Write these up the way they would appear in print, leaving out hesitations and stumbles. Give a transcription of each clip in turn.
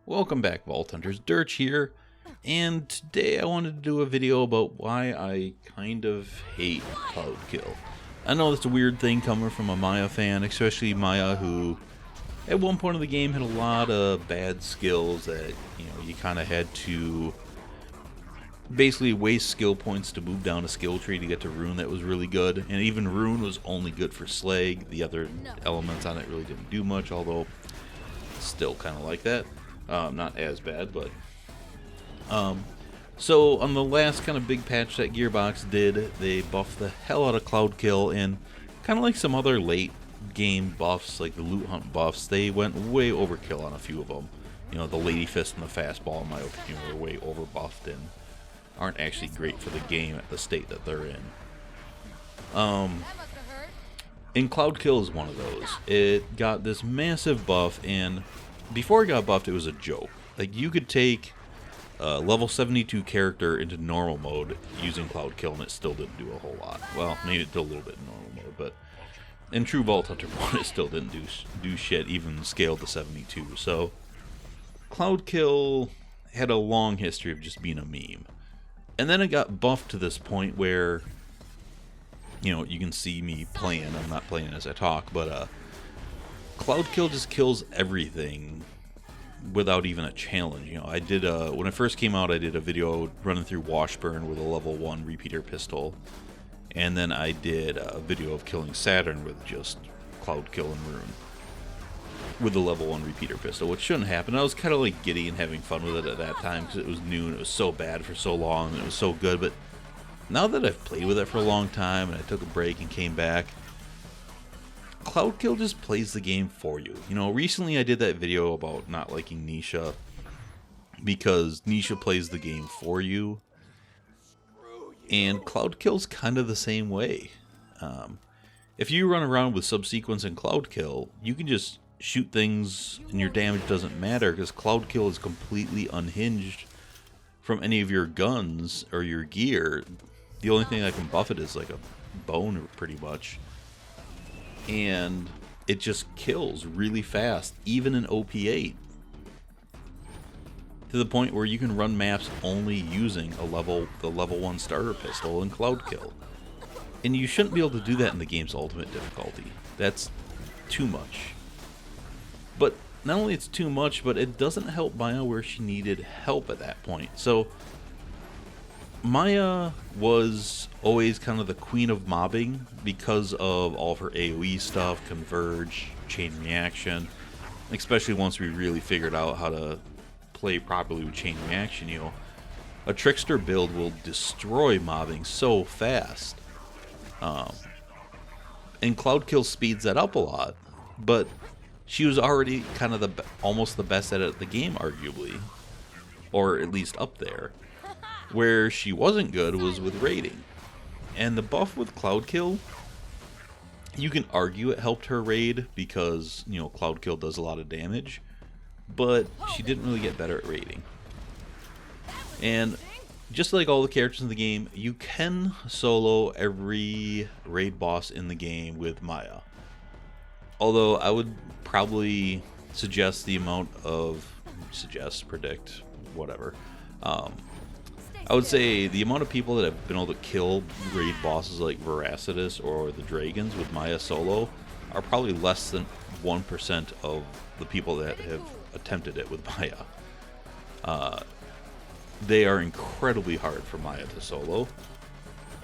Welcome back, Vault Hunters. Derch here, and today I wanted to do a video about why I kind of hate Cloud Kill. I know that's a weird thing coming from a Maya fan, especially Maya, who at one point in the game had a lot of bad skills that, you kind of had to basically waste skill points to move down a skill tree to get to Rune that was really good. And even Rune was only good for Slag. The other elements on it really didn't do much, although still kind of like that. Not as bad, but so on the last kind of big patch that Gearbox did, they buffed the hell out of Cloud Kill, and kind of like some other late game buffs, like the loot hunt buffs, they went way overkill on a few of them. The Lady Fist and the Fastball, in my opinion, were way overbuffed and aren't actually great for the game at the state that they're in. And Cloud Kill is one of those. It got this massive buff, and before it got buffed, it was a joke. Like, you could take a level 72 character into normal mode using Cloud Kill, and it still didn't do a whole lot. Well, maybe it did a little bit in normal mode, but in true Vault Hunter mode, it still didn't do shit, even scaled to 72. So, Cloud Kill had a long history of just being a meme. And then it got buffed to this point where, you can see me playing. I'm not playing as I talk, but Cloud Kill just kills everything without even a challenge. I did when it first came out, I did a video running through Washburn with a level 1 repeater pistol, and then I did a video of killing Saturn with just Cloud Kill and Rune with the level 1 repeater pistol, which shouldn't happen. I was kind of like giddy and having fun with it at that time because it was new and it was so bad for so long and it was so good. But now that I've played with it for a long time and I took a break and came back, Cloud Kill just plays the game for you. Recently I did that video about not liking Nisha because Nisha plays the game for you, and Cloud Kill's kind of the same way. If you run around with Subsequence and Cloud Kill, you can just shoot things and your damage doesn't matter because Cloud Kill is completely unhinged from any of your guns or your gear. The only thing that can buff it is like a bone, pretty much. And it just kills really fast, even in OP8. To the point where you can run maps only using the level 1 starter pistol and Cloud Kill. And you shouldn't be able to do that in the game's ultimate difficulty. That's too much. But not only it's too much, but it doesn't help Maya where she needed help at that point. So Maya was always kind of the queen of mobbing because of all of her AoE stuff, Converge, Chain Reaction, especially once we really figured out how to play properly with Chain Reaction. A Trickster build will destroy mobbing so fast. And Cloud Kill speeds that up a lot, but she was already kind of almost the best at it at the game, arguably, or at least up there. Where she wasn't good was with raiding. And the buff with Cloud Kill, you can argue it helped her raid because, Cloud Kill does a lot of damage, but she didn't really get better at raiding. And just like all the characters in the game, you can solo every raid boss in the game with Maya. Although I would probably suggest the amount of, predict, whatever. I would say the amount of people that have been able to kill raid bosses like Veracitus or the Dragons with Maya solo are probably less than 1% of the people that have attempted it with Maya. They are incredibly hard for Maya to solo,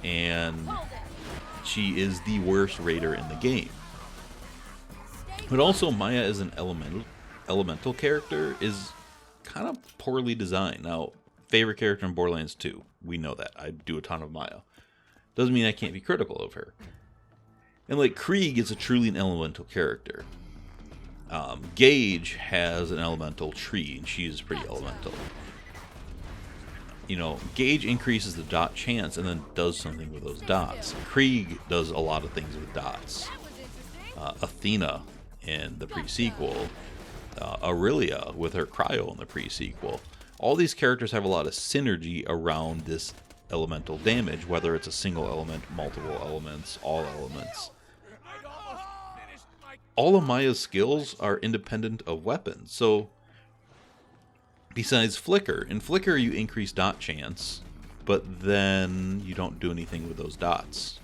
and she is the worst raider in the game. But also, Maya as an elemental character is kind of poorly designed. Now, favorite character in Borderlands 2, we know that. I do a ton of Maya. Doesn't mean I can't be critical of her. And like Krieg is a truly an elemental character. Gage has an elemental tree, and she is pretty elemental. Gage increases the dot chance and then does something with those dots. Krieg does a lot of things with dots. Athena in the pre-sequel, Aurelia with her cryo in the pre-sequel. All these characters have a lot of synergy around this elemental damage, whether it's a single element, multiple elements, all elements. All of Maya's skills are independent of weapons, so Besides Flicker. In Flicker, you increase dot chance, but then you don't do anything with those dots.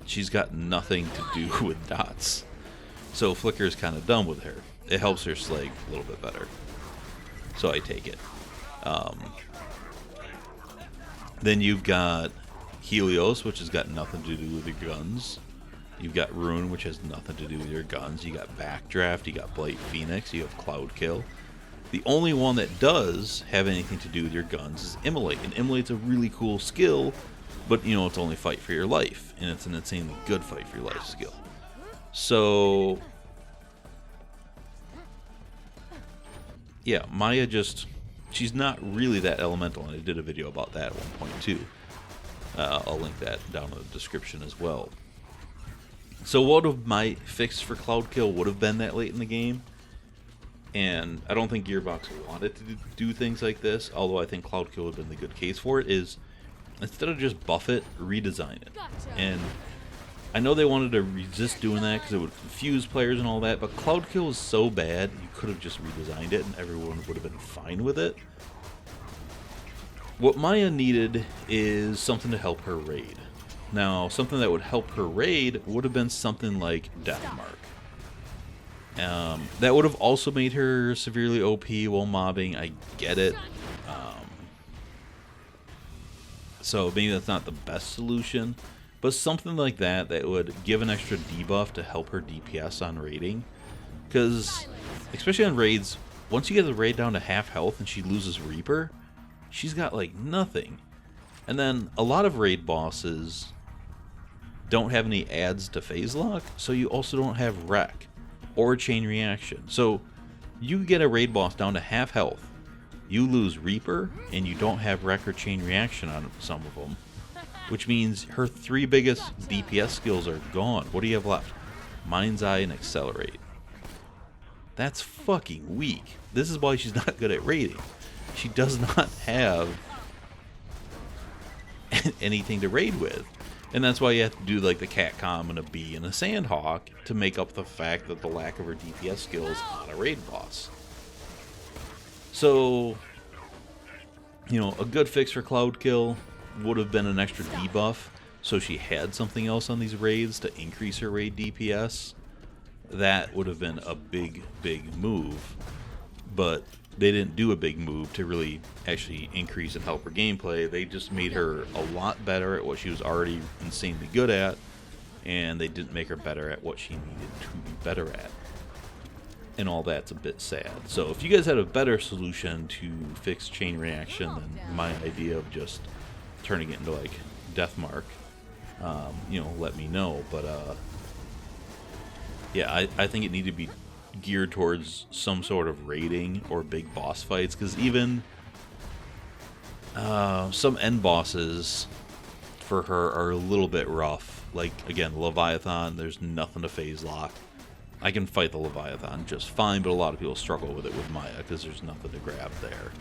She's got nothing to do with dots. So Flicker is kind of done with her. It helps her slag a little bit better. So I take it. Then you've got Helios, which has got nothing to do with your guns. You've got Rune, which has nothing to do with your guns. You got Backdraft, you got Blight Phoenix, you have Cloud Kill. The only one that does have anything to do with your guns is Immolate. And Immolate's a really cool skill, but you know, it's only fight for your life. And it's an insanely good fight for your life skill. So yeah, Maya just, she's not really that elemental, and I did a video about that at one point too. I'll link that down in the description as well. So what would my fix for Cloud Kill would have been that late in the game? And I don't think Gearbox wanted to do things like this, although I think Cloud Kill would have been the good case for it, is instead of just buff it, redesign it. And I know they wanted to resist doing that because it would confuse players and all that, but Cloud Kill is so bad, you could have just redesigned it and everyone would have been fine with it. What Maya needed is something to help her raid. Now, something that would help her raid would have been something like Deathmark. That would have also made her severely OP while mobbing, I get it. So maybe that's not the best solution, but something like that that would give an extra debuff to help her DPS on raiding. Because, especially on raids, once you get the raid down to half health and she loses Reaper, she's got like nothing. And then a lot of raid bosses don't have any adds to phase lock, so you also don't have wreck or chain reaction. So you get a raid boss down to half health, you lose Reaper, and you don't have wreck or chain reaction on some of them, which means her three biggest DPS skills are gone. What do you have left? Mind's Eye and Accelerate. That's fucking weak. This is why she's not good at raiding. She does not have anything to raid with. And that's why you have to do like the Catcom and a Bee and a Sandhawk to make up the fact that the lack of her DPS skills on a raid boss. So, you know, a good fix for Cloud Kill would have been an extra debuff, so she had something else on these raids to increase her raid DPS. That would have been a big, big move, but they didn't do a big move to really actually increase and help her gameplay. They just made her a lot better at what she was already insanely good at, and they didn't make her better at what she needed to be better at. And all that's a bit sad. So if you guys had a better solution to fix chain reaction than my idea of just turning it into like Deathmark, you know, let me know. But yeah, I think it needed to be geared towards some sort of raiding or big boss fights, because even some end bosses for her are a little bit rough. Like, again, Leviathan, there's nothing to phase lock. I can fight the Leviathan just fine, but a lot of people struggle with it with Maya because there's nothing to grab there.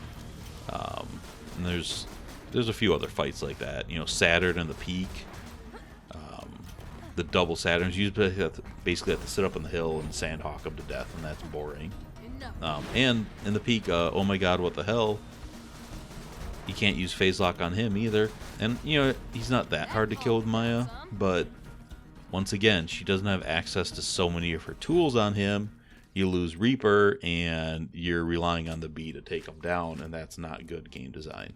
And there's a few other fights like that. You know, Saturn and the Peak. The double Saturns, you basically have to sit up on the hill and Sandhawk them to death, and that's boring. And in the Peak, oh my god, what the hell? You can't use phase lock on him either. And, you know, he's not that hard to kill with Maya, but once again, she doesn't have access to so many of her tools on him. You lose Reaper, and you're relying on the Bee to take him down, and that's not good game design.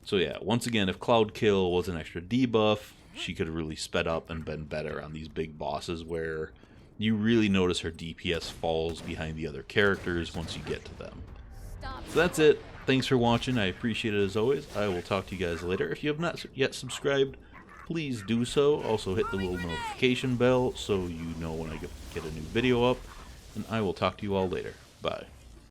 So yeah, once again, if Cloud Kill was an extra debuff, she could have really sped up and been better on these big bosses where you really notice her DPS falls behind the other characters once you get to them. So that's it. Thanks for watching. I appreciate it as always. I will talk to you guys later. If you have not yet subscribed, please do so. Also hit the little notification bell so you know when I get a new video up. And I will talk to you all later. Bye.